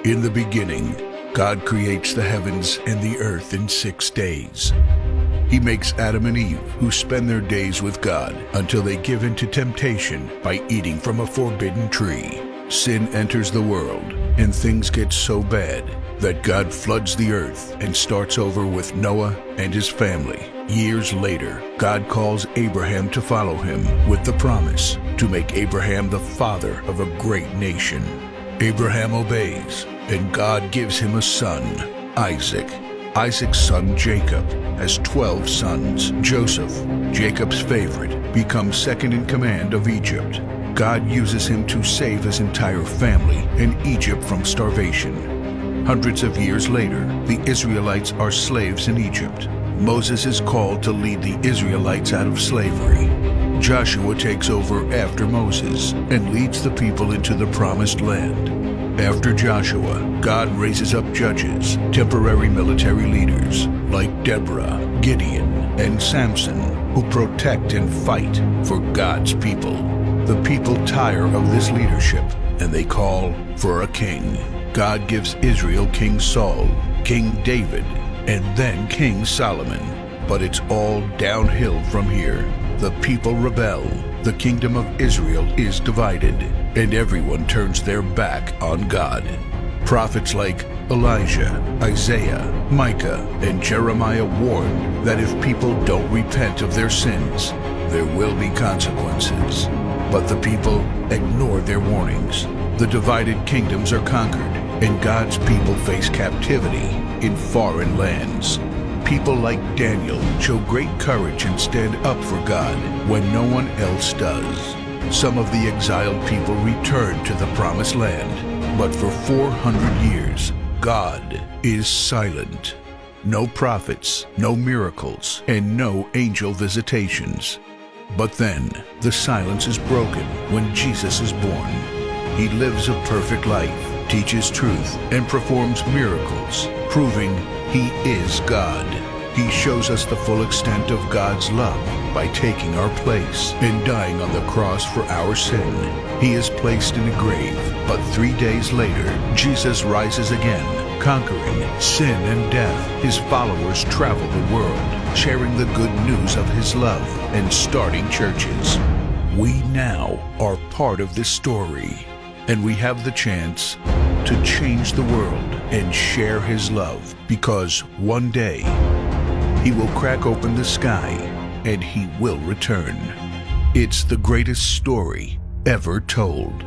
In the beginning, God creates the heavens and the earth in 6 days. He makes Adam and Eve, who spend their days with God until they give in to temptation by eating from a forbidden tree. Sin enters the world, and things get so bad that God floods the earth and starts over with Noah and his family. Years later, God calls Abraham to follow him with the promise to make Abraham the father of a great nation. Abraham obeys, and God gives him a son, Isaac. Isaac's son Jacob has 12 sons. Joseph, Jacob's favorite, becomes second in command of Egypt. God uses him to save his entire family and Egypt from starvation. Hundreds of years later, the Israelites are slaves in Egypt. Moses is called to lead the Israelites out of slavery. Joshua takes over after Moses and leads the people into the promised land. After Joshua, God raises up judges, temporary military leaders like Deborah, Gideon, and Samson, who protect and fight for God's people. The people tire of this leadership, and they call for a king. God gives Israel King Saul, King David, and then King Solomon. But it's all downhill from here. The people rebel, the kingdom of Israel is divided, and everyone turns their back on God. Prophets like Elijah, Isaiah, Micah, and Jeremiah warn that if people don't repent of their sins, there will be consequences. But the people ignore their warnings. The divided kingdoms are conquered, and God's people face captivity in foreign lands. People like Daniel show great courage and stand up for God when no one else does. Some of the exiled people return to the promised land, but for 400 years, God is silent. No prophets, no miracles, and no angel visitations. But then, the silence is broken when Jesus is born. He lives a perfect life, teaches truth, and performs miracles, proving He is God. He shows us the full extent of God's love by taking our place and dying on the cross for our sin. He is placed in a grave, but 3 days later, Jesus rises again, conquering sin and death. His followers travel the world, sharing the good news of His love and starting churches. We now are part of this story, and we have the chance to change the world and share His love, because one day He will crack open the sky and He will return. It's the greatest story ever told.